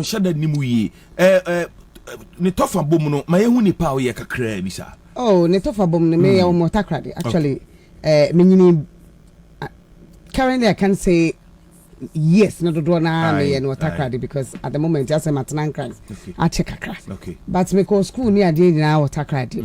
shada nimu yi ne tofa bom no ma yehu ni pa o ye kakra bi sa oh ne tofa bom ne me ye o motakrade actually menyini currently I can say yes no do na me ye no motakrade because at the moment just matnan crimes I check kakra okay but me ko school ni ade na motakrade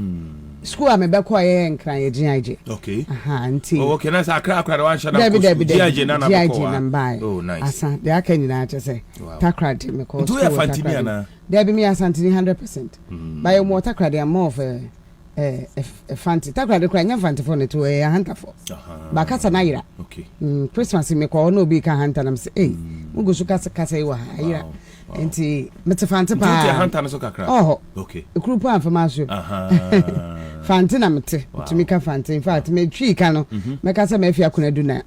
school am be ko ye nkran ye GIG okay anti okay na sa akra akra wan shada ko GIG na na ko oh nice asa de aka ni na say takrade me ko do ya fantini na there be me asantini 100% by your motakrade am more of a fanti takrade kra nya fanti for ne to a hunter for ba kasa na yira okay Christmas me ko no be ka hunter nam say mugo su kasa wa yira enti mete fanti pa do ya hunter no so kakra oh okay group am information fanti na mete to me ka fanti in fact me twi ka no me ka say me fia kunadu na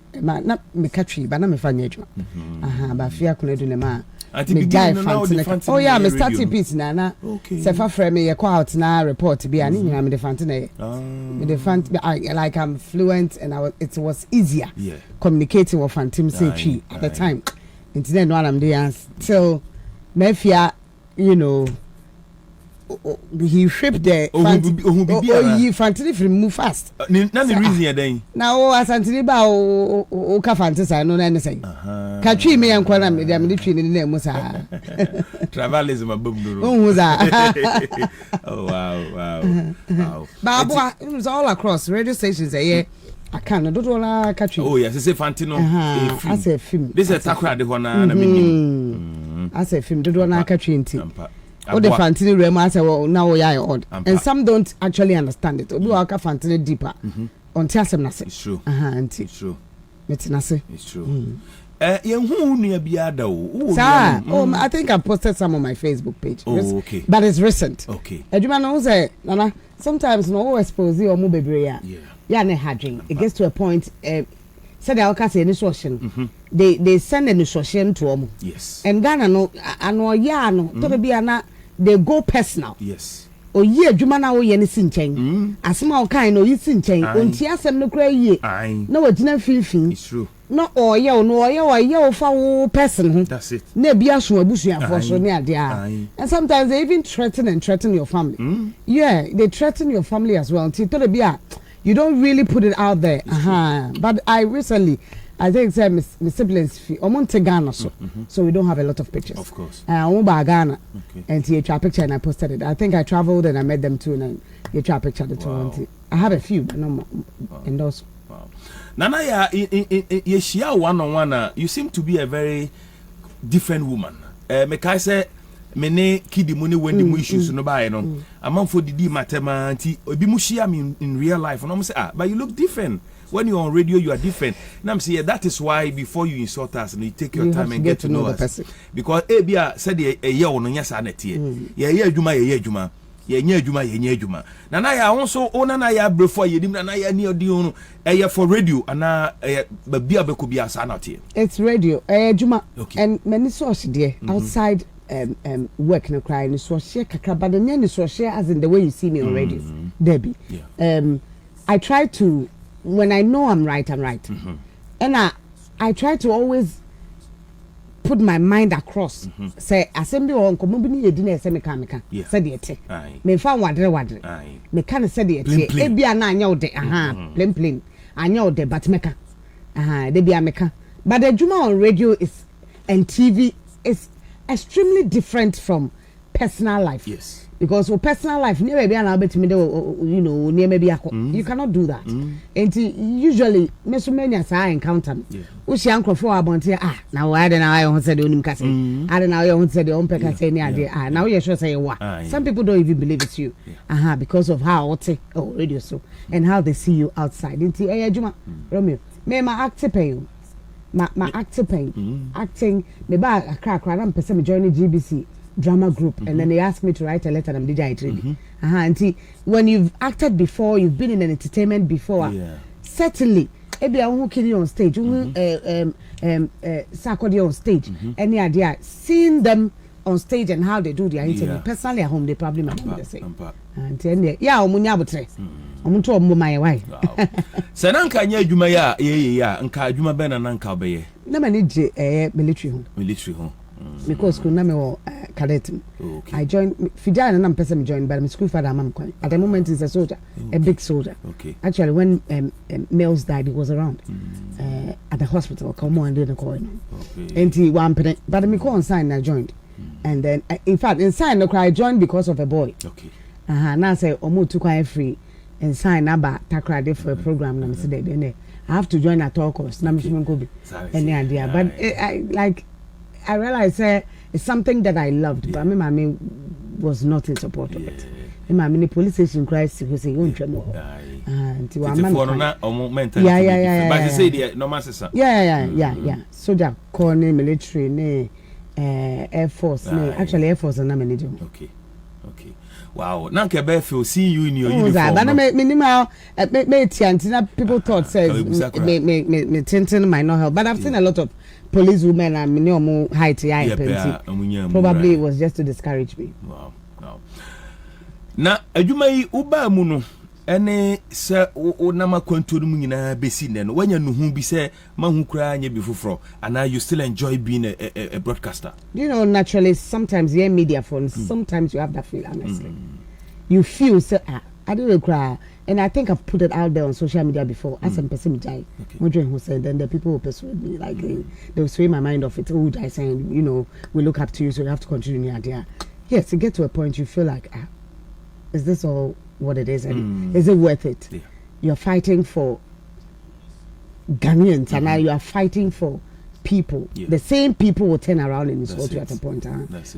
me ka twi ba na me fa nya adwuma ba fia kunadu na ma me guy fanti oh yeah me starting piece na se fa frame me ye call out na report bi ani nyina me the fanti na me the fanti like I'm fluent and it was easier communicating with fanti say twi at the time until then one am there till me fia you know he shipped the he fantini from move fast na the reason ya den na o asantini ba o ka fantisa no na ne say ka twi me yankwa na me de twi ni na mu sa travelism abumduro oh za oh wow babu it was all across radio stations here I can't do la ka twi oh yes say fantino as a film this is takra de hona na me as a film do na ka twi nti all the fantini rema say well now we are odd and some don't actually understand it obi wa ka fantini deeper on tiasem na say it's true anti it's true metina say it's true yen hu nua bia da o I think I posted some on my Facebook page okay but it's recent okay aduma no say nana sometimes no expose you mo bebre ya na hadwin it gets to a point said the alka say instruction they send an instruction to them yes and Ghana no ano ya no to be ana they go personal yes o ye adwuma na wo ye ne sinchen asema o kan no yi sinchen onti asem no kra yie na wagina finfin it's true no o ye o fa wo person that's it na bia so abusuafo so ne ade and sometimes they even threaten your family they threaten your family as well until to be you don't really put it out there but I recently I think say my siblings omonte Ghana so we don't have a lot of pictures of course ba Ghana and you try picture and I posted it I think I traveled and I met them too and you try picture the two I have a few but no and those Nana ya share one on one you seem to be a very different woman me kai say me ne kidi mu ne when the issues no buy no amanfo didi matema anti obi mu share me in real life and I'm say but you look different when you're on radio you are different and I'm saying that is why before you insult us and you take your time and get to know us person. Because bia said a year no nyasa na tie ye adwuma ye adwuma na ya wonso ona na ya brefo yedim na ya ni odi onu for radio ana bia be ko bia sa na tie it's radio adwuma and many source there outside work no cry ni so share kakra but the so share as in the way you see me on radio Debbie I try to when I know I'm right and I try to always put my mind across say assembly or nkomo bi ni yedi na ese meka say de ete me fa wadre me kan say de ete e bia na anya ode plain anya ode but meka de bia meka but the juma on radio is and TV is extremely different from personal life because for personal life never be an betimi you know near maybe you cannot do that and usually me so many as I encounter we see uncle for abonte now I don't know I want say the onim kase I don't know I want say the on peka say ni ade now you sure say wa some people don't even believe it's you because of how radio so and how they see you outside nti ejuma Romeo me ma acting pain ma acting me ba akra na mpese me join GBC drama group and then they asked me to write a letter and I'm DJ and when you've acted before, you've been in an entertainment before, certainly ebi who kill you on stage sakodi on stage any idea seeing them on stage and how they do their interview personally at home they probably might be the same and then omunya botre omuntu omu my why senanka nya adwuma ya nka adwuma be na nka obeye na manage military home because school na me wo cadet. I joined Fidel and I'm person joined, but my school father mom coin. At the moment he's a soldier, a big soldier. Okay. Actually, when Mills died, he was around at the hospital. Come on, didn't call him. Okay. And he one penny, but me call on sign I joined, and then in fact in sign no cry I joined because of a boy. Okay. Now say omo too quite free and sign about takrade for a program. Na me say then I have to join at all costs. Na me go be any idea, but I realized it's something that I loved, but my mommy was not in support of it. My mommy police station crisis who say you tremor. But they say the normal sister. Yeah. Soldier, corner, military, Air Force, actually Air Force and I'm an Okay. Wow, Nanke Brefo, see you in your uniform. But minimal people thought says me tintin might not help. But I've seen a lot of police women and minimum height probably it was just to discourage me. Wow. Na adwuma uba mu no ene se o nama kwanto mu nyina besi ne no wanya no hu bi se mahu kura anya bi foforo and you still enjoy being a broadcaster. You know, naturally sometimes you're media phones, sometimes you have that feel honestly. You feel so I don't cry, and I think I've put it out there on social media before. As some person jai, who said, then the people will persuade me, like they will sway my mind off it. Oh, I saying, you know, we look up to you, so you have to continue your idea. Yes, to get to a point, you feel like, is this all what it is? And is it worth it? Yeah. You're fighting for Ghanaians, and now you are fighting for people. Yeah. The same people will turn around and insult you at a point,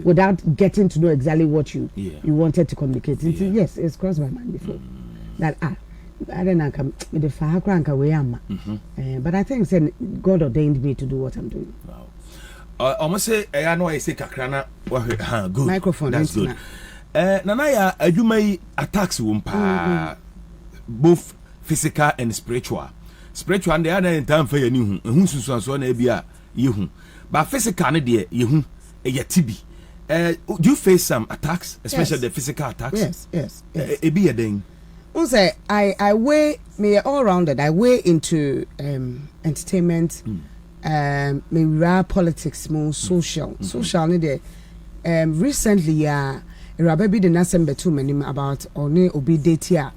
without getting to know exactly what you wanted to communicate. Yes, it's crossed my mind before. That I don't know, the far crank away, but I think God ordained me to do what I'm doing. Wow. Almost say I know I say kakrana. Good. Microphone. That's good. Nanaya adwuma attacks wumpa both physical and spiritual. Spiritual and the other in time for you hu susu na bia yehu. But physical ne de yehu tibi. Do you face some attacks, especially the physical attacks? Yes. It be a thing. Say I weigh me all rounded. I weigh into entertainment, me rap politics, more social ne de. Recently Rabbi the Nasembe too many about only obi date here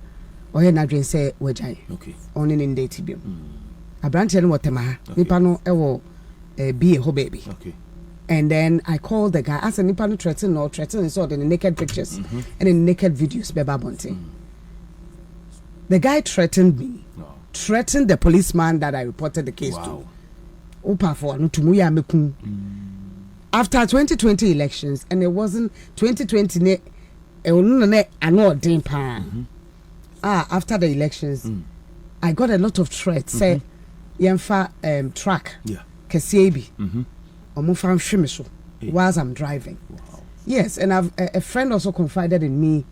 or na dream say wejai. Okay. Only in date bi. Abranche no wotema. Nipa no ewo be a ho baby. Okay. And then I called the guy. As a nipa no threaten so the naked pictures and the naked videos beba bonte. The guy threatened me. No. Threatened the policeman that I reported the case to. Opa for no tumuya mekun. After 2020 elections, and it wasn't 2020 after the elections, I got a lot of threats. Say, Yemfa track, Kasiebi, Omufam Shimiso, whilst I'm driving. Wow. Yes, and a friend also confided in me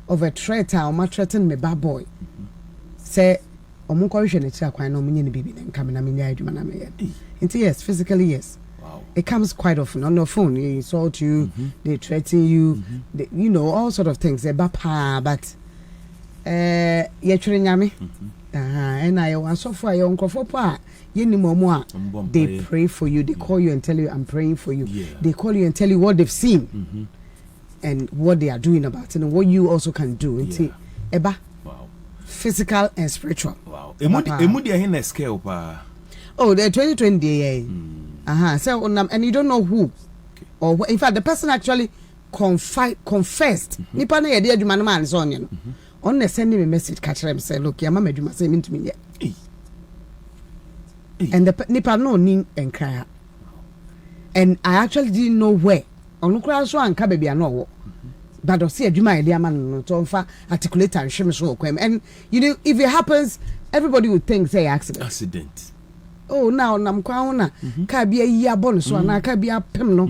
of a threat. Oma threatened me bad boy. Say, Omukorishan echa kwa no munye ni bibi na nkamina minya adwuma na me. Yes, physically yes. It comes quite often on your phone. They insult you, they threaten you, they, you know, all sort of things. But and I so far your uncle for they pray for you, they call you and tell you I'm praying for you. They call you and tell you what they've seen and what they are doing about it and what you also can do. Physical and spiritual. Wow. Oh, the 2020 so and you don't know who or in fact the person actually confessed nipa na yede adwuma no man so onye no on na send me message catch them say look ya mama adwuma say me ntumi ye and the nipa no ni enkra and I actually didn't know where onu kura so anka baby na wo but o see adwuma yede ama no to mfa articulate and shim so kwem and you know if it happens everybody would think say accident. Oh, now nam kwa na ka bia yi abon so na ka bia pem no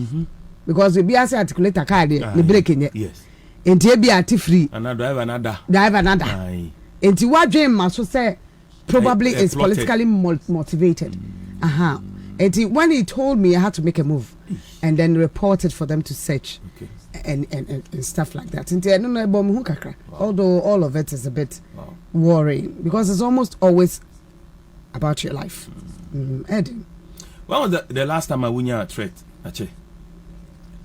because we bia say articulator car dey the break nye. Yes. Enti e bia ati free. And driver nada. Enti wadwen ma so say probably is politically motivated. Enti when he told me I had to make a move and then report it for them to search. Okay. And stuff like that. Enti I don't know about mu kakra. Although all of it is a bit worrying because it's almost always about your life. Ed. When was the last time I won your threat?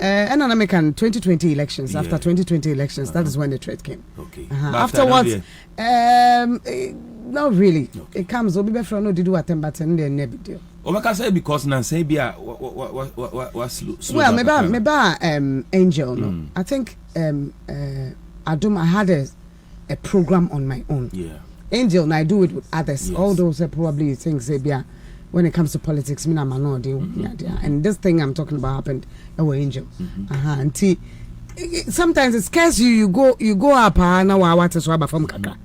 and American 2020 elections. After 2020 elections, that is when the threat came. Okay. Afterwards, not really. Okay. It comes. Obi from no did do attend, but then no big deal. Obaka say because Nancy be what slow. Well, maybe Angel. No, I think I had a program on my own. Yeah. Angel, and I do it with others. Yes. All those are probably things when it comes to politics, me na no deal. And this thing I'm talking about happened. Angel. And sometimes it scares you. You go up now what is from kakra,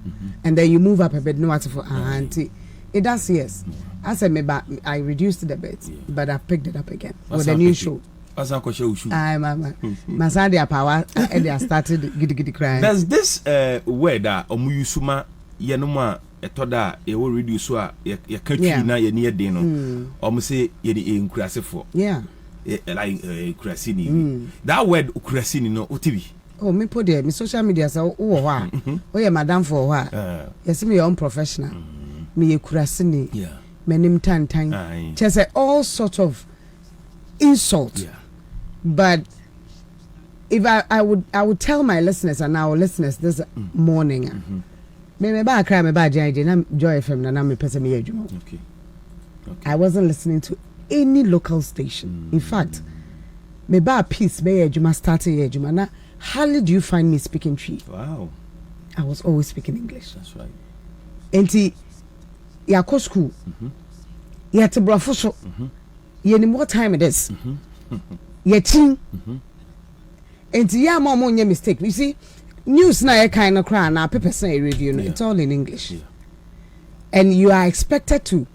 and then you move up a bit. No what for it does, yes. I said maybe I reduced it a bit, but I picked it up again with a new show. My Sunday power and they started giddy crying. There's this word that omuyusuma yenoma etoda e will reduce so ya country na ye near dey no. Say ye the nkurasefo. Yeah. Like kurasini. That word kurasini no otibi. Oh, me put there, me social media so oh yeah, madam for what? Yes, me your own professional. Me kurasini. Yeah. Menim tan. Just all sort of insult. Yeah. But if I would tell my listeners and our listeners this morning, me ba cry me ba JJ na Joy FM na me pese me adwuma. Okay. I wasn't listening to any local station. In fact, me ba peace me adwuma started adwuma na hardly do you find me speaking Twi. Wow. I was always speaking English. That's right. Enti ya ko school. Ya te brofo so. You know what time it is. Ya tin. Enti ya mo nye mistake. You see, news na e kind of cry na paper say review no, it's all in English. Yeah. And you are expected to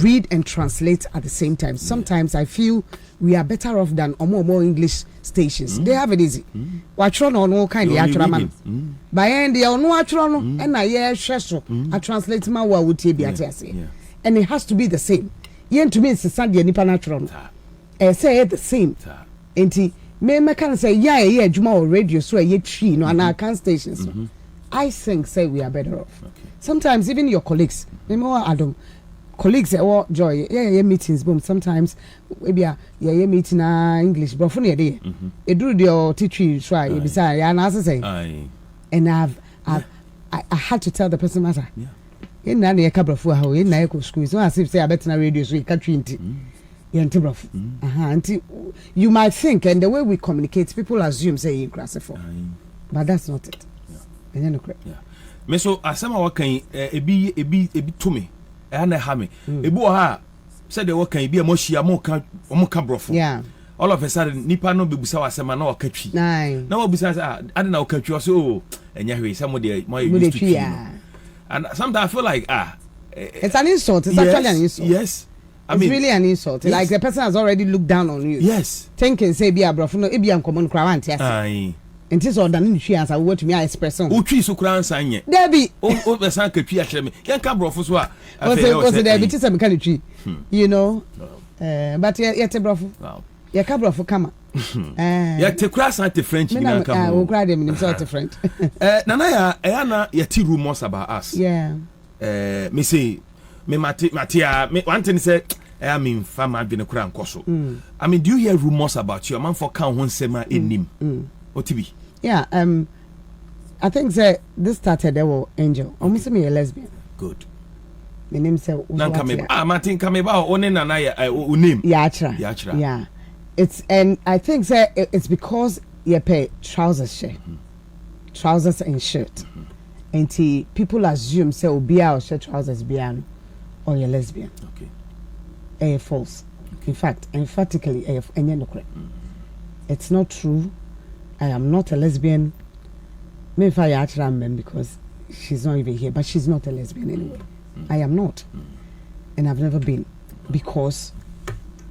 read and translate at the same time. Sometimes I feel we are better off than more English stations. They have it easy. Watch on all kind of actual man. By end they no actual no and na ye so I translate my wa would be at and it has to be the same. Yen to me it's Sunday nipa natural. Say it the same. Enti me can say yeah juma or radio so ye tree no and our can stations. I think say we are better off. Okay. Sometimes even your colleagues, Adam, colleagues or Joy, meetings boom. Sometimes maybe meeting English, but funny idea. It do your teaching try beside and as I say. And I had to tell the person matter. Yeah. In na ye kabra fu ha in na eco school so as if say I bet na radio so you catch inti. You might think, and the way we communicate, people assume say you classify, but that's not it. Yeah. Yeah. Me so asema wakan ebi to me e na ha me ebi o ha said the wakan ebi emohia mo ka brofo. Yeah. All of a sudden nipa no bebusa wasema na wakatwi. Na wabusa say ade na wakatwi so enya hwe some dey mo used to. And sometimes I feel like it's an insult. It's actually an insult. Yes. It's really an insult. Yes. Like the person has already looked down on you. Yes. Thinking say be a brofo no e be am common krawanti ase. And this or than she as I want me express on. Utwi so kran sanye. There be o be san katwi a kire me. Yen ka brofo so a. Was there be tisa me kan twi. You know. But yet brofo. Wow. Ye ka brofo kama. Ya te kra san te French ni kan ka. O kra dem ni so te French. Nana ya na ye ti rumors about us. Yeah. Me say me Matia me one thing say I mean fama adwene kura nkoso. I mean do you hear rumors about you? A man for kan ho nsema enim. Otibi. Yeah, I think that this started there were Angel. Almost me a lesbian. Good. My name say Martin Kameba one na ya name. Yachra. Yeah. It's and I think that it's because you pay trousers and shirt. And people assume say obia or shirt trousers biano or you're lesbian. Okay. False. Okay. In fact, emphatically it's not true. I am not a lesbian. Maybe if I actually because she's not even here, but she's not a lesbian anyway. I am not. And I've never been. Because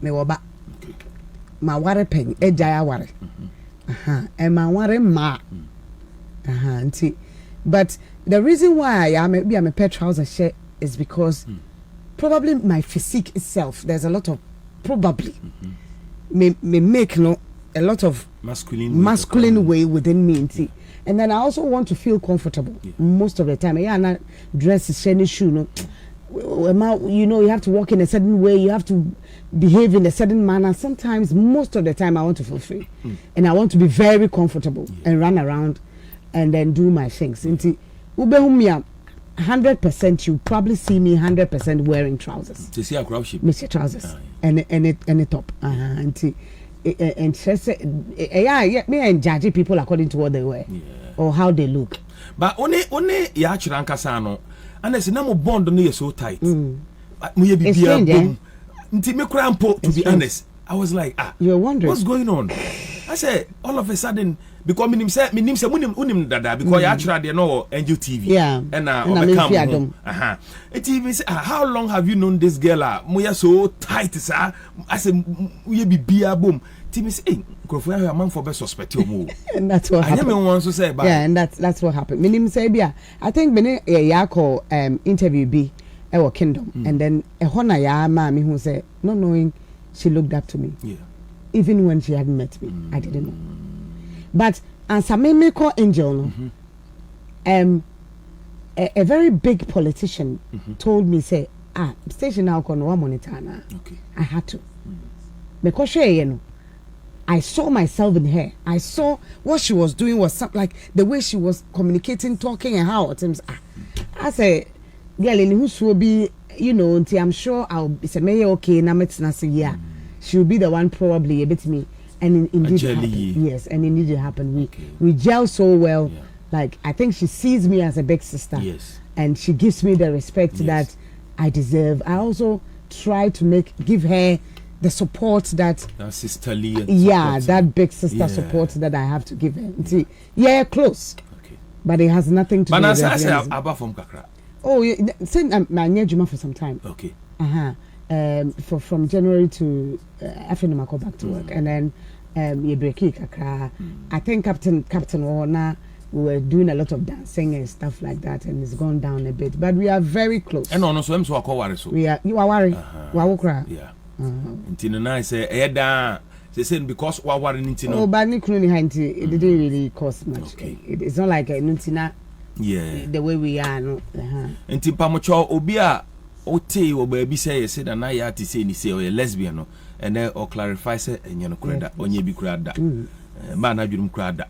me waba ma ware pen ejaya ware. And ma ware ma. But the reason why I am a pet trouser shirt is because probably my physique itself, there's a lot of probably me make a lot of masculine way within me. And then I also want to feel comfortable most of the time. Yeah, and dress is shiny shoe. No, you know, you have to walk in a certain way, you have to behave in a certain manner. Sometimes, most of the time, I want to feel free, and I want to be very comfortable and run around, and then do my things. Into 100%, you probably see me 100% wearing trousers. To see a crowd ship, Mr. Trousers, and a top, and just me and judge people according to what they wear or how they look. But only ya chiranka sano, and as no bond on so tight. To be honest, I was like, you're wondering what's going on. I said, all of a sudden, because me say unim dada because ya chira de no Angel TV and on TV say, how long have you known this girl? Moya so tight, sir. I said, we be beer boom. TV say, Crofo a man for best suspect you move. And that's what happened. I want to say, and that's what happened. Minim say bia. I think many yako interview be our kingdom, and then a hona ya mami who say, not knowing she looked up to me. Yeah. Even when she hadn't met me, I didn't know. But and some call Angel, a very big politician told me, say, station now con one monitor. Okay. I had to. Because she, I saw myself in her. I saw what she was doing was something like the way she was communicating, talking, and how it seems. I say, girl, in who will be, you know, until I'm sure I'll be say, okay, now it's not yeah. She'll be the one probably a bit me. And indeed it happened. Yes, and indeed it happened. We gel so well. Yeah. Like I think she sees me as a big sister. Yes. And she gives me the respect that I deserve. I also try to give her the support that sisterly that big sister support that I have to give her. See, close. Okay. But it has nothing to do with I say Abba from Kakra. Oh, since my near Juma for some time. Okay. From January to after I go back to work, and then you break kakra. I think Captain Warner, we were doing a lot of dancing and stuff like that, and it's gone down a bit. But we are very close. And on so I'm so worried. We are. You are worried. Yeah. Until now, I say Eda. They said because we are worried. Oh, but it didn't really cost much. Okay. It's not like a Nuntina. Yeah. The way we are. No. Until Pamocho Obia. Ote or baby say said and I had to say ni say or lesbian no and then or clarify say and you know crada onye bi crada man adwum crada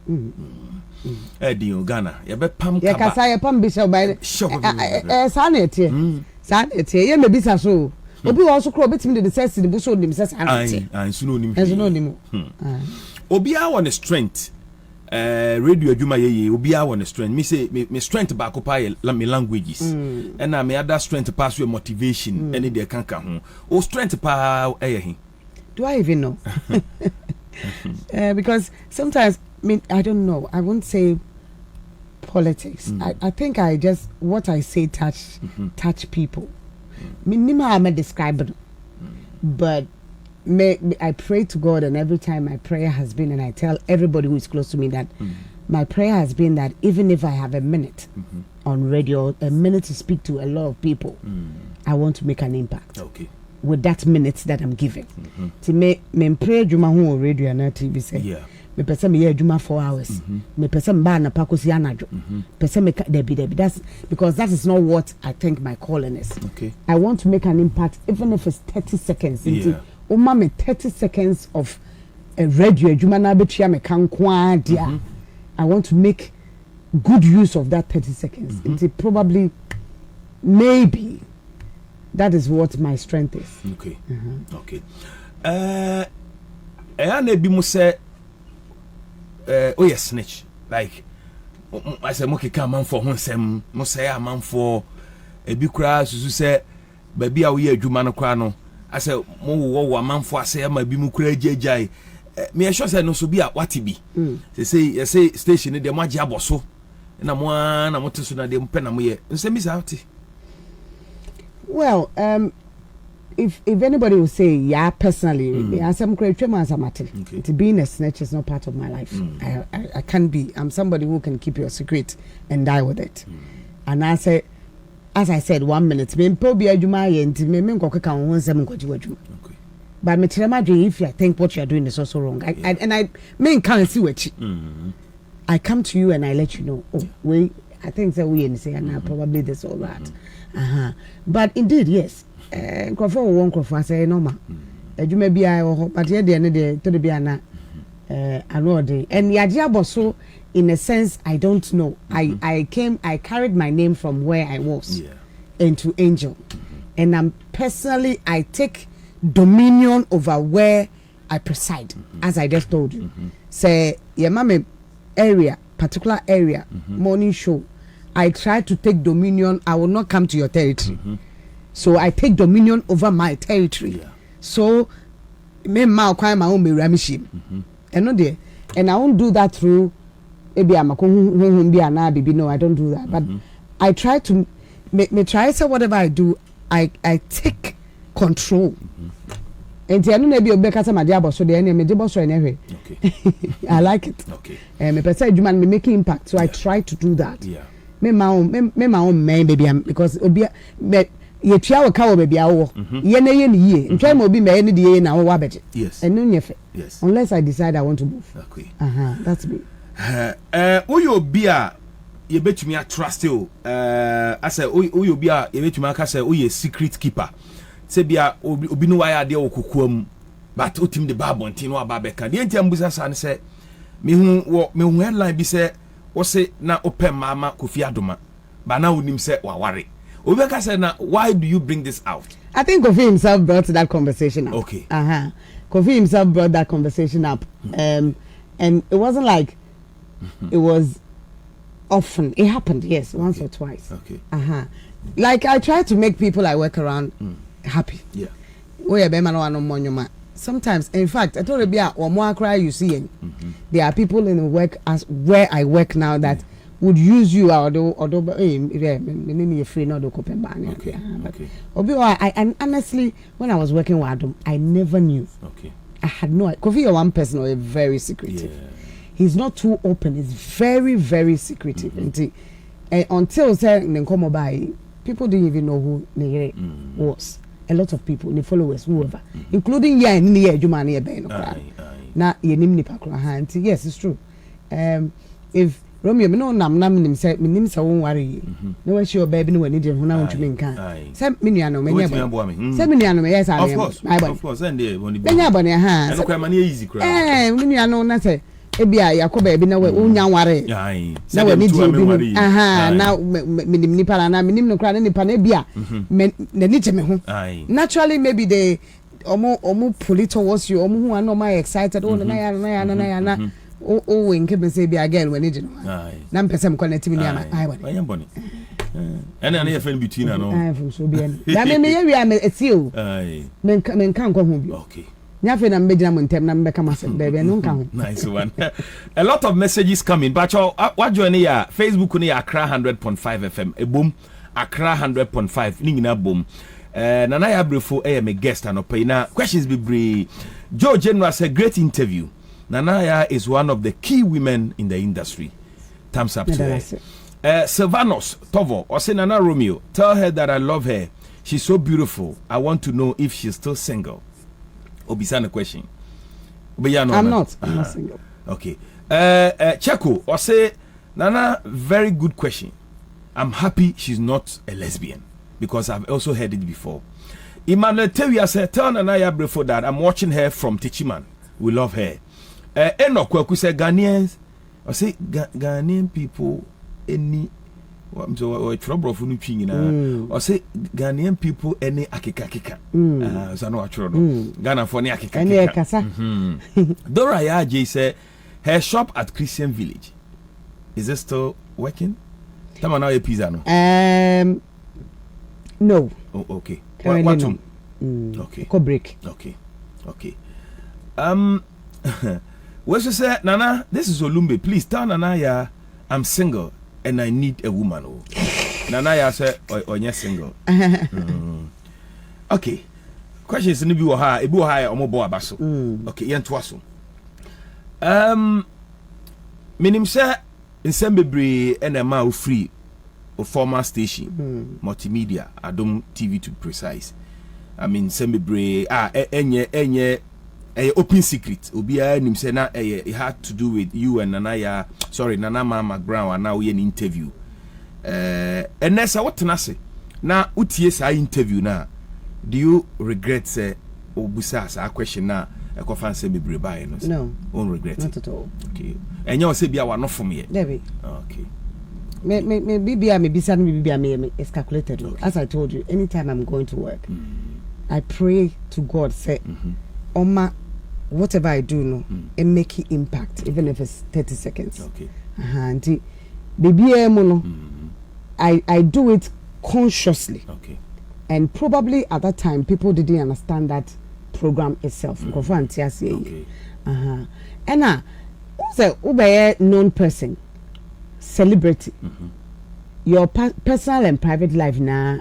Eddie Ghana ya be pam kaba ya kasa ya pam bishop by sanete ye me bisa so obi wo so kro betimi de say the buso nim say sanete suno nim obi a won strength radio adwuma ye obi a won strength me say me strength back up me languages and na me other strength pass your motivation any dey kanka ho o strength pa he do I even know because sometimes I don't know, I won't say politics. I think I just what I say touch people. Me nima am describe but I pray to God, and every time my prayer has been, and I tell everybody who is close to me that my prayer has been that even if I have a minute on radio, a minute to speak to a lot of people, I want to make an impact. Okay. With that minute that I'm giving. To me pray juma hu radio na TV say. Yeah. Me pese me juma 4 hours. Me pese mba na pakosi anajo. Pese me debi. That's because that is not what I think my calling is. Okay. I want to make an impact even if it's 30 seconds. Yeah. Me 30 seconds of a radio juma na betia me kankwa dia. I want to make good use of that 30 seconds. It probably maybe that is what my strength is. Okay. Okay. I be mo say oh yes snitch like I say mo keka man for honsem mo say a man for e bi kura susu say baby a wo ye adwuma no kura no I say mo wo man for say ma bi mu kura jejai me sure say no so bi a wati bi say station de mo agi aboso na mo na mo teso na de mo pe na mo ye nse mi sa ati. Well, if anybody will say, personally, to being a snitch is not part of my life. I can't be. I'm somebody who can keep your secret and die with it. And as I said, 1 minute. But if I think what you're doing is also wrong, I can't see what I come to you and I let you know. Oh, I think that we say and probably this or that. But indeed, yes. Crofo won crofo say normal. Adwuma bia wo but here dey ne to be ana anode. And Yadia Boso, in a sense, I don't know. I carried my name from where I was into Angel. And I take dominion over where I preside, as I just told you. Say, your mama area, particular area, morning show, I try to take dominion. I will not come to your territory. So I take dominion over my territory. So, me ma kwa my own miramishim. And I won't do that through maybe I'm a no, I don't do that. But I try to me try say whatever I do, I take control. And the other maybe Obeka my job so the enemy the boss anyway. Okay. I like it. Okay. And me person human me making impact. So I try to do that. Yeah. Me my own man baby because obi me ye tia wo ka wo baby awo. Ye na ye ni ye. Ntwa mo obi me ni de ye na wo abege. Yes. And no nyefe. Yes. Unless I decide I want to move. Okay. That's me. Oyo obi a ye betumi a trust you. I say oyo obi a ye betumi aka say oye secret keeper. Say bia obi no waya de okukuam but otim de babontin no ababeka de enti ambusa san say me hu headline bi say wo say na open mama Kofi Adoma ba na onim say waware obi ka say na why do you bring this out? I think Kofi himself brought that conversation up. Okay. Kofi himself brought that conversation up. And it wasn't like it was often. It happened, yes, once or twice. Okay. Like I try to make people I work around happy. Yeah. Sometimes, in fact, I told you be or more cry you see. There are people in the work as where I work now that would use you although free not okay. And honestly, when I was working with Adam, I never knew. Okay. I had no idea. Kofi, one person or very secretive. Yeah. He's not too open. He's very, very secretive. Until people didn't even know who Nere was. A lot of people, the followers, whoever, including Yaa and Nia Jumani Ebeno. Na Yenim Nipakra. Yes, it's true. If Romeo no nam said Minim won't worry. No one sure baby no Indian who now to mean can. Send Miniano, Miniano, yes, of course, and they won't be hands. Easy cry. Miniano, nothing. Ebia Yakoba ebi na we unya ware na we ni di obi now minim nipa na minim no kra na nipa na bia na ni cheme ho naturally maybe they omo pull it towards you omo hu an my excited na ya o we nke be say bia girl we ni di no na mpese connect me ni ama ai boni and na friend between na no ai fu so bia na me ye wi am eti o men kan kwa hu bi okay. Nice one. A lot of messages coming, but what join here? Facebook ni Accra 100.5 FM. A boom, Accra 100.5. Ningina boom. Nana Yaa Brefo my guest and opina. Questions be brave. Joe General said great interview. Nana is one of the key women in the industry. Thumbs up to her. Sylvanos Tovo or say Nana Romeo. Tell her that I love her. She's so beautiful. I want to know if she's still single. Obisana question. I'm not single. Okay. Cheko or say Nana, very good question. I'm happy she's not a lesbian because I've also heard it before. Emmanuel Tewia said, tell Nana Yaa Brefo that I'm watching her from Techiman. We love her. Enoch Kweku said Ghanaians or say Ghanaian people any or trouble for no or say Ghanaian people any akika. So no Ghana for any akika. Dora Yaji said her shop at Christian Village. Is it still working? Tell me now a pizza no. No. Oh, okay. What okay. Go break. Okay. What's you say, Nana? This is Olumbe. Please tell Nana Yaa I'm single. And I need a woman. Nana Yaa said, "Oh, you're single." Okay. Questions in the biwa ha, ebu ha omo bo abaso. Okay, yentoa so. Minim say nsem bebre NMA free o former station, multimedia, Adom TV to precise. I mean, nsem bebre enye open secret. Obiya nim say na it had to do with you and Nana Yaa. Sorry, Nana Mama Brown and now we an interview. And nessa what tenase na utie sa interview na do you regret say obusa sa question na e fancy bebre buy no don't regret not at all okay and you say bia wa no from here Debbie okay me bibia me bisa me bibia me is calculated okay. As I told you anytime I'm going to work I pray to God say Oma whatever I do no it make it impact even if it's 30 seconds okay auntie bibia mo no I do it consciously okay and probably at that time people didn't understand that program itself okay and who's a known person celebrity your personal and private life now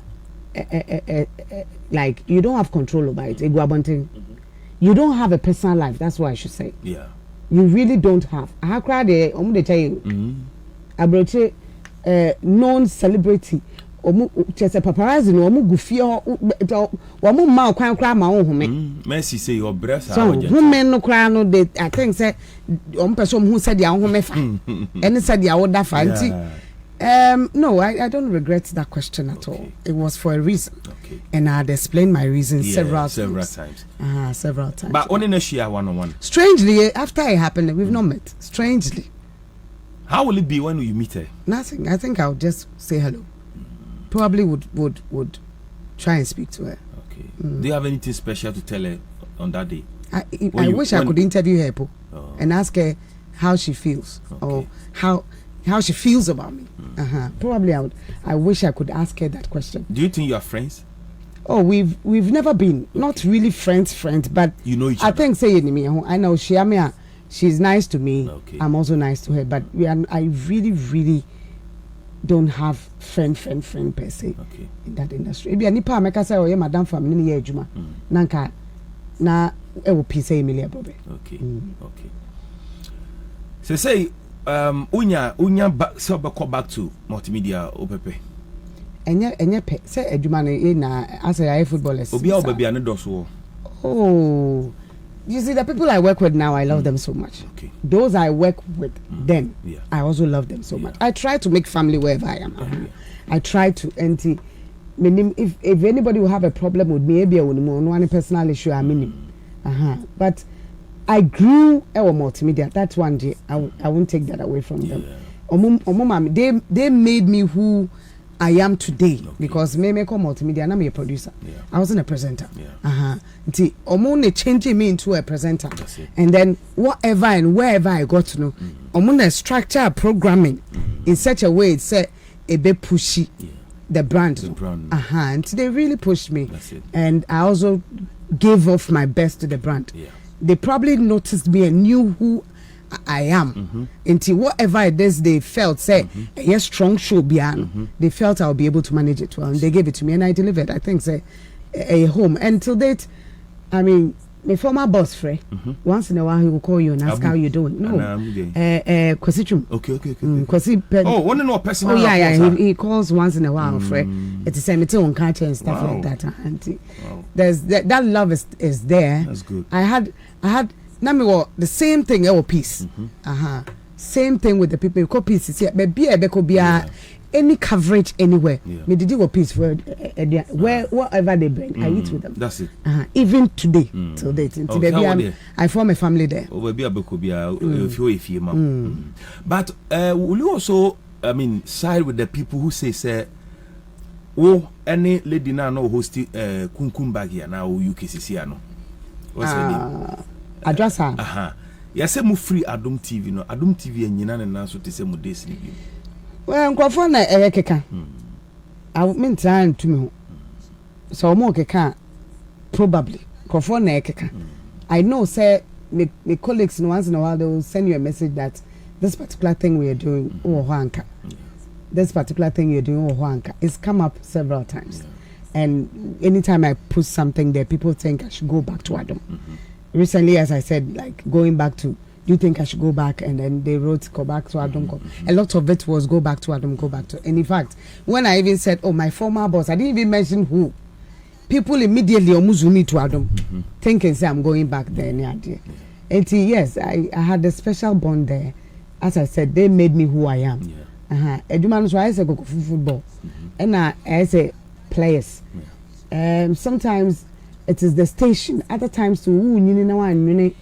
like you don't have control over it you don't have a personal life, that's what I should say. Yeah, you really don't have. I cried the tell you about known celebrity just a paparazzi no omu gufio omu ma kwan kra ma wo home Messi say your breast so women no kra no they I think say omu person who said ya home fa any said ya wo da fa no I don't regret that question at all. It was for a reason and I had explained my reasons several times. But only na share one-on-one. Strangely after it happened we've not met. Strangely, how will it be when you meet her? Nothing. I think I'll just say hello. Probably would try and speak to her. Okay. Do you have anything special to tell her on that day? I wish I could interview her and ask her how she feels or how she feels about me. Probably I wish I could ask her that question. Do you think you are friends? Oh, we've never been not really friends, but you know each other. I think say I know she's nice to me. I'm also nice to her, but I really don't have friend per se in that industry. Ebi anipa ameka say oye madam family ni ye adwuma nanka na e wo pisa Emilia Bobe. Okay. So say unya so back to multimedia opepe. Enye pe say adwuma na as a footballers. Obi a obabi ane doso. Oh. You see, the people I work with now, I love them so much. Those I work with then, I also love them so much. I try to make family wherever I am. I try to if anybody will have a problem with me, maybe one personal issue, I mean, but I grew our multimedia. That's one day. I won't take that away from them. They made me who I am today because me call multimedia and I'm a producer. I wasn't a presenter. Omone changing me into a presenter. And then whatever and wherever I got to know, omone structure programming in such a way it said a bit pushy the brand. And they really pushed me. And I also gave off my best to the brand. They probably noticed me and knew who I am until whatever it is they felt say yes strong show beyond they felt I'll be able to manage it well and they gave it to me and I delivered. I think say a home and till date I mean my former boss Frey once in a while he will call you and ask how you doing. Kwasichum. Okay. Oh, one no personal. Oh yeah he calls once in a while Frey. It's the same it's on catch and stuff like that and there's that love is there. That's good. I had the same thing our piece. Same thing with the people who call pieces here. But any coverage anywhere. Me did a piece for wherever they bring. I eat with them. That's it. Even today, till date. I form a family there. But will you also side with the people who say any lady now no host kunkum bag here now UKCC no. What's her name? Address her. Yes, mu free Adum TV no. Adum TV enyina na nanso te se mu days ni bi. Well, nkwafo na keka. I mean trying to me. So mo keka probably. Nkwafo na keka. I know say my colleagues once in a while they will send you a message that this particular thing we are doing this particular thing you're doing it's come up several times. And anytime I put something there people think I should go back to Adum. Recently, as I said, like going back to, do you think I should go back? And then they wrote, go back to Adum. A lot of it was go back to Adum, go back to. And in fact, when I even said, oh, my former boss, I didn't even mention who. People immediately almost me to Adum, thinking, say, I'm going back there. And yes, I had a special bond there. As I said, they made me who I am. Eduma so I say go football. And I say players. Sometimes it is the station. Other times to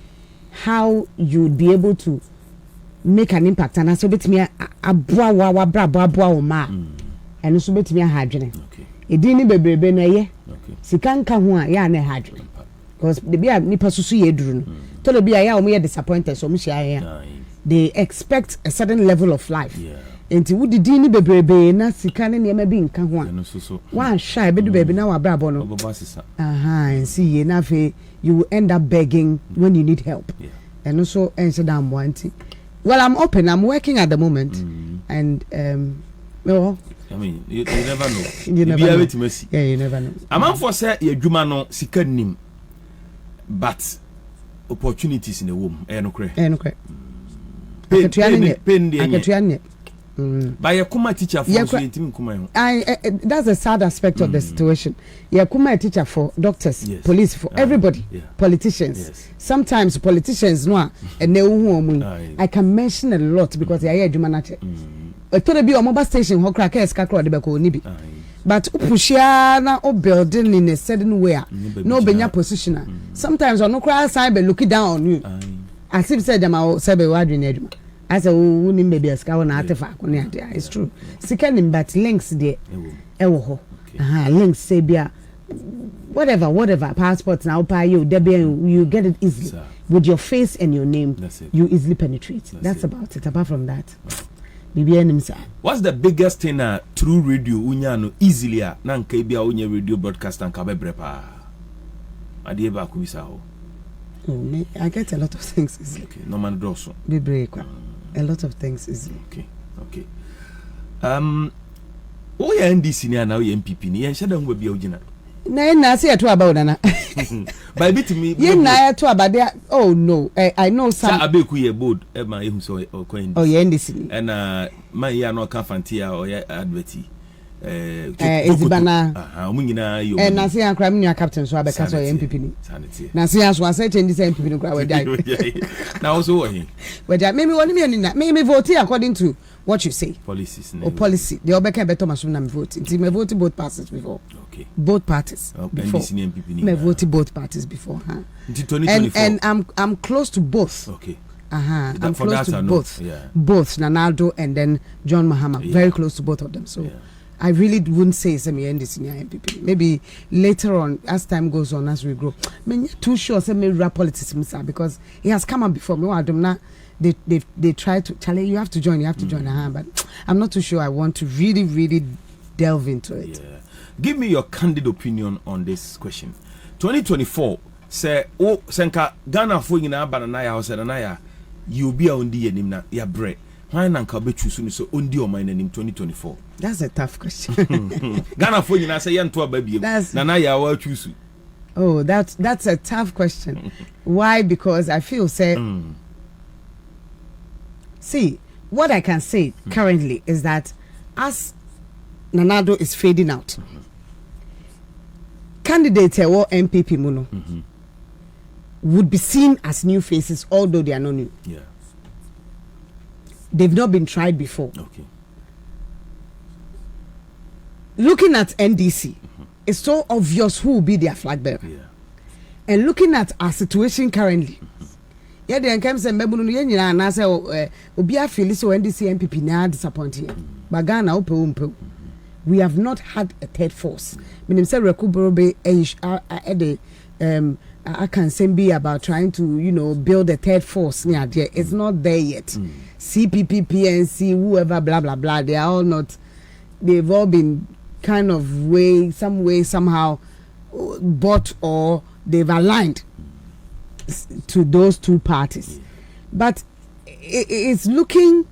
how you would be able to make an impact. And so bet me a bra ma. And so bet me a hadwene. Okay. E dini bebrebe na ye. Okay. Sika nka ho a ya na hadwene. Because the be nipa susu ye duru no. To the be ya o me disappointed so me share. They expect a certain level of life. Yeah. Enti wo didi ni bebrebe na sika ne niam bi nka ho a. One shy be do baby na wa brabo no. And see ye na fe you will end up begging when you need help. Yeah. And also answer that wanting. Well, I'm open. I'm working at the moment, and well, I mean, you never know. You never know. Yeah, you never know. A man for say your juma no sika nim, but opportunities in the womb. No cre. No cre. Pen. By a kuma teacher for that's a sad aspect of the situation. Yeah, kuma teacher for doctors, police, for everybody, politicians. Yes. Sometimes politicians no and I can mention a lot because they are Jumanache. To be a mobile station who crack escrow the beko nibi. But Pushiana or building in a certain way, no benya positioner. Sometimes on no cry side be looking down on you. As if said them out sabe wadri eduma. As a woman maybe a scout and artifact. It's true. Second, but links there. Links say whatever passports now pay you. You get it easily with your face and your name. You easily penetrate. That's about it. Apart from that, what's the biggest thing through radio? Unyano easily nan kebia unya radio broadcast and kabe brepa. Adieba kubisa ho. Oh, I get a lot of things easily. Okay, no man doso. Be break. A lot of things easily. Okay. Oh yeah, NDC now you MPP ni yen shada ngwa bia ugina. Na say to about na. By bit me. Yen na to about there. Oh no, I know some. Sa abeku ye board e ma ehun so o ko NDC. Oh yeah, NDC. And man ya no kan fantia or ya adverti. Ezibana omunyina yo na say an crime new captain so abeka so MPP ni na say as one say change this MPP no cry we die na also what he we die me woni me na me vote according to what you say policies or policy the obeka better machine na me vote until me vote both parties before. Okay, both parties before MPP ni me vote both parties before until 2024 and I'm close to both. Okay. I'm close to both. Both Ronaldo and then John Mahama. Very close to both of them. So I really wouldn't say it's me and this MPP. Maybe later on, as time goes on, as we grow. I mean, too sure say me rap politics because he has come up before me. They try to challenge you have to join, but I'm not too sure I want to really delve into it. Yeah. Give me your candid opinion on this question. 2024 say senka Ghana for nyina banana ya house na ya you be on the enim na ya bre. Why nanka be choose so on the o mine in 2024? That's a tough question. Ghana for you say yanto baby. Nana ya wa choose. Oh, that's a tough question. Why? Because I feel see, what I can say currently is that as Nanado is fading out, candidates or MPP Muno would be seen as new faces, although they are not new. Yeah. They've not been tried before. Okay. Looking at NDC, it's so obvious who will be their flag bearer. Yeah. And looking at our situation currently, yeah, the comes and Mebunu Yen and I say, Obia feel so NDC MPP now disappointing. Bagana Ope. We have not had a third force. Meaning, say, Rekuborobe, I can say be about trying to, build a third force near there. It's not there yet. CPP, PNC, whoever, blah, blah, blah. They are all not, they've all been kind of somehow bought or they've aligned to those two parties. But it's looking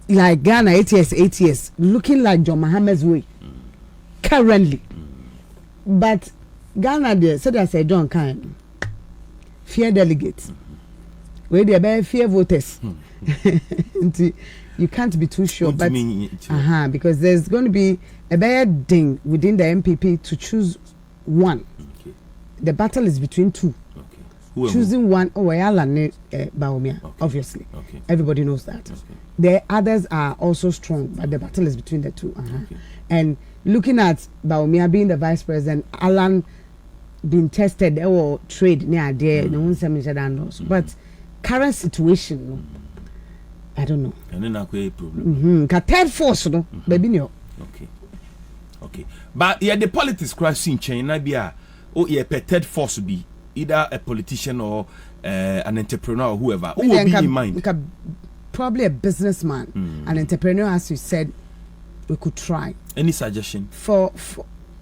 like Ghana 8 years, looking like John Mahama's way currently. But Ghana there, so they say John can fear delegates. Where they are fear voters. You can't be too sure, but because there's going to be a bad thing within the MPP to choose one. Okay. The battle is between two. Okay. choosing one. Oh, Alan Baumia, obviously. Okay. Everybody knows that. Okay. The others are also strong, but the battle is between the two. Okay. And looking at Baumia being the vice president, Alan being tested or trade near there, no one knows. But current situation, I don't know. And then I have a problem. Third force, no, baby, no. Okay. Okay. But yeah, the politics crash in China be a third force be either a politician or an entrepreneur or whoever. Who will be in mind? Probably a businessman, an entrepreneur, as you said. We could try. Any suggestion? For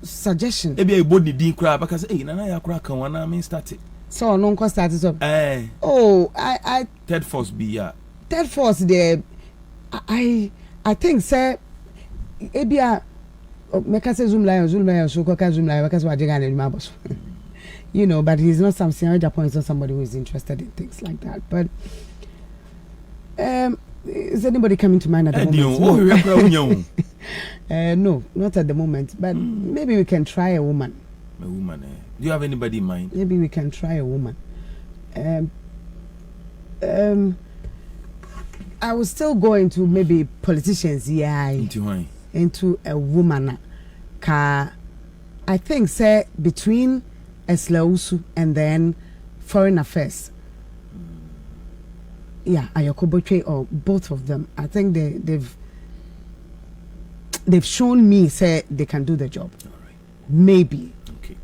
suggestion. Maybe a body didn't cry because Nana ya crack one I mean started. So no cost started up. Oh, I third force be third force there. I think say maybe make us zoom line so coca zoom line because we are getting my boss. You know, but he's not something. Japan is not somebody who is interested in things like that. But is anybody coming to mind at the moment? No, not at the moment. But maybe we can try a woman. A woman. Do you have anybody in mind? Maybe we can try a woman. I will still go into maybe politicians. Yeah. Into a woman. I think say between Eslausu and then foreign affairs. Yeah, Ayoko Boche or both of them. I think they've shown me say they can do the job. All right. Maybe. Okay.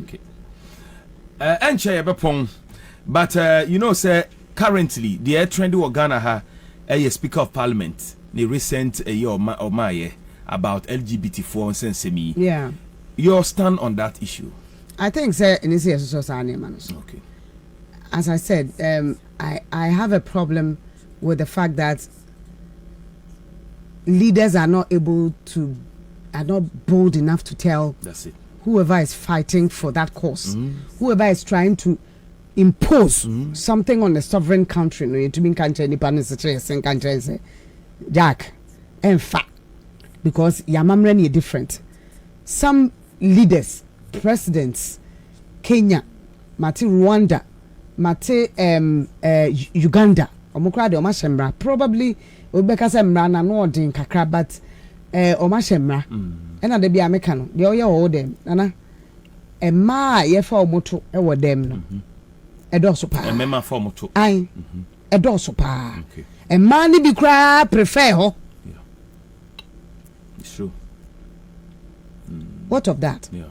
Okay. But you know, say currently the trendy Ghana ha a Speaker of Parliament. The recent year or my about LGBT4 and sensemi. Yeah. Your stand on that issue? I think say in this year so okay. As I said, I have a problem with the fact that leaders are not bold enough to tell whoever is fighting for that cause, whoever is trying to impose something on a sovereign country, no, to be country, country, Jack, and fact, because Yamamreni is different. Some leaders, presidents, Kenya, Mati Rwanda, Mate Uganda, Omukrade Omashemra, probably Obeka Semra na no odin kakra, but Omashemra, and they be American, the oya or them, Nana, a ma ye for moto, a them no, a dorsopa, a mema for moto, a dorsopa, a man be cry prefer ho. Yeah, it's true. What of that? Yeah.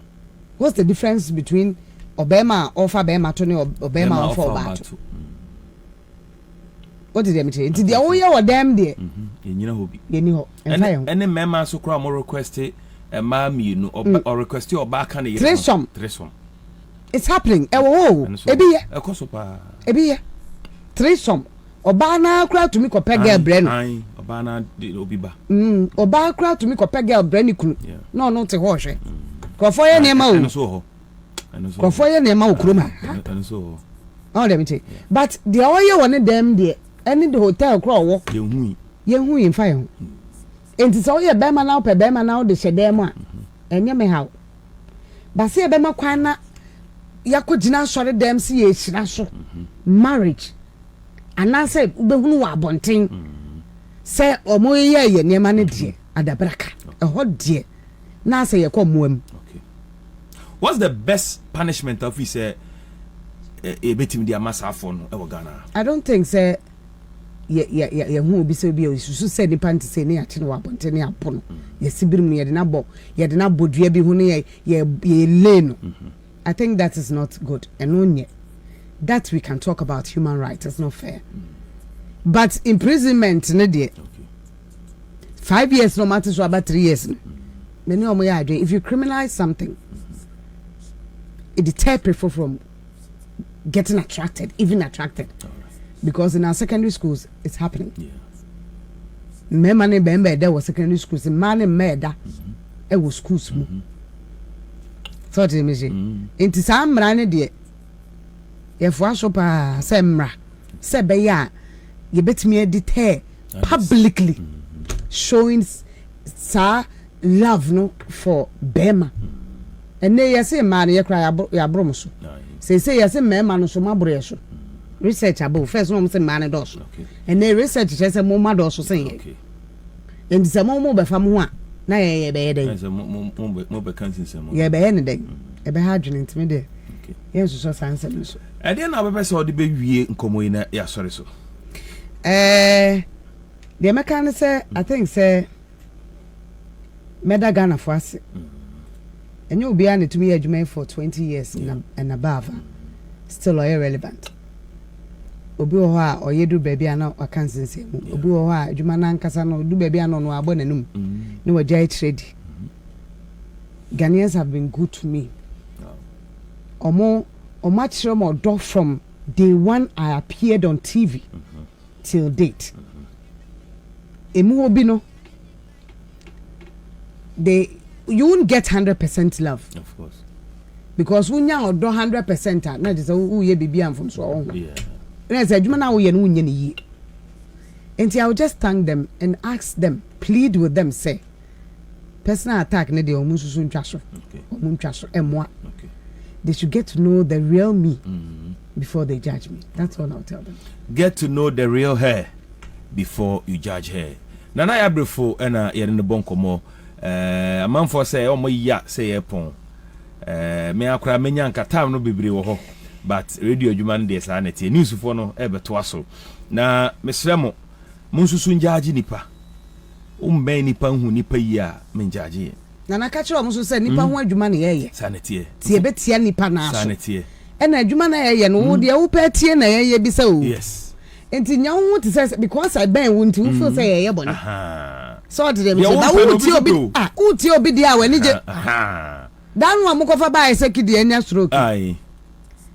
What's the difference between Obama offer Obama Tony or Obama offer Obama? What did they say? Did the oya or them there? You know who be? You know. And the member so cry more request a mammy or request your back and Tresom. It's happening. Ebi Tresom. Obana cry to me ko pegel brain. Obana de obiba. Obana cry to me ko pegel brain kunu. No, no te ho hwe. Ko ye nema o. Ko ye nema o kroma. And so. Oh, let me tell you. But the oya one them there. Any the hotel crowd walk. Ye hu in fire. Enti so ye bema na pe bema na de hyede mu a. Enye me haw. Ba se bema kwan na yakogina sore dem se ye hira so. Marriage. Anase ubehunu wa abonten. Say omo ye niema ne de adabraka. Eho de. Na say ye komoam. Okay. What's the best punishment of we say e betim dia masa for no e Ghana? I don't think say ye hu obi se obi susu se ni panti se ni ate no abonten ni apono. Ye sibirim ye de na bodua bi hu ne ye lane. I think that is not good. And onye that we can talk about human rights. It's not fair. But imprisonment, okay. 5 years, no matter so about 3 years. If you criminalize something, it deters people from getting attracted, even attracted. Because in our secondary schools, it's happening. Me mane bembe there was secondary schools. Mane meda, it was schools. So to me, into some rane dear. If washopa semra, sebeya, you bet me a detail publicly showing sa love no for Bema. And they say man, you cry ya bromoso. say yes me man so mabre so research about first one say man dos and the research say mo ma dos say okay and say mo be fam ho a na ye be den mo be kan sin sem ye be ne den e be ha dwene ntime de okay yes so sanse so e dey na be so de be wie nkomo yi na ya sori so the mechanic say I think say meda Ghana for us and you'll be on it to me adwuma for 20 years and above still are relevant obi ho a oyedu baby ana wakansense mu obi ho a adwuma na nkasa no du baby ana no abo nanum ne wagya trade Ghanaians have been good to me omo chire mo do from day one I appeared on TV till date emu obi no you won't get 100% love of course because when you are 100% na just who ye bibi am from so yeah and say adwuma na wo ye no nye ne yi and I will just thank them and ask them plead with them say personal attack ne de omu susu ntwa so omu ntwa so emwa okay they should get to know the real me before they judge me. That's all I'll tell them. Get to know the real her before you judge her. Nana Yaa Brefo ena yere ne bon komo amanfo say omo ya say epon me akra menya nka time no bebre wo ho but radio adwuma no dey sa na tie news fo no e beto aso na mesremo munsusu njaaji nipa umbe nipa hu nipa yi a menjaaji nana ka kire omo so say nipa hu adwuma na ye sa na tie tie betia nipa na aso sa na tie ena adwuma na ye no wo de wo pa tie na ye bisa o yes enti nya wo te say because I ben wo nti wo feel say ye boni aha so de dem say ba wo ti obi dia wani je aha dan wo amokofa ba ye sekidi anya stroke ai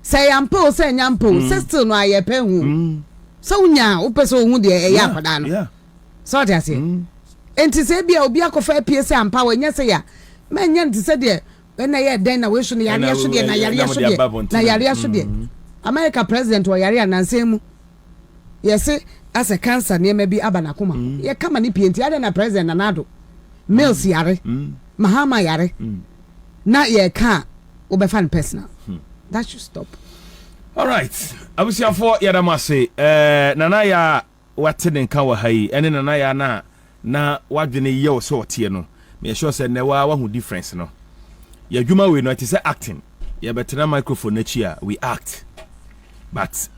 say ampo say nyampo say still no aye pe hu so nya wo pese hu de ye akoda no so de ase enti say bia obi akofa pie say ampa wo nya say ya menya nti say de na ye den na we so ne yare so de na yare so de na yare so de America president wo yare anansem yes as a cancer near maybe abanakuma ye kama ni pienti ade na president na nado mills yare mahama yare na ye ka obefan personal that should stop. All right abusia for yadamase nana ya watene nka wa hai ene nana ya na wadwene ye wo so otie no me sure say ne wa hu difference no ya dwuma we no it is acting ya betena microphone na chi a we act but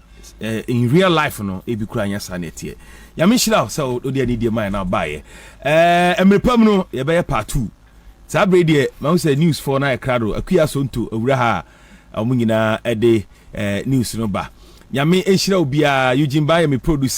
in real life no e bi kura nya sanete ya me shira so odi ani die man na bae emrepam no ye be part 2 sa bre die ma say news for na ekrado akua so nto awura ha amunyina ede news no ba ya me enshira obi a Eugene Baye me producer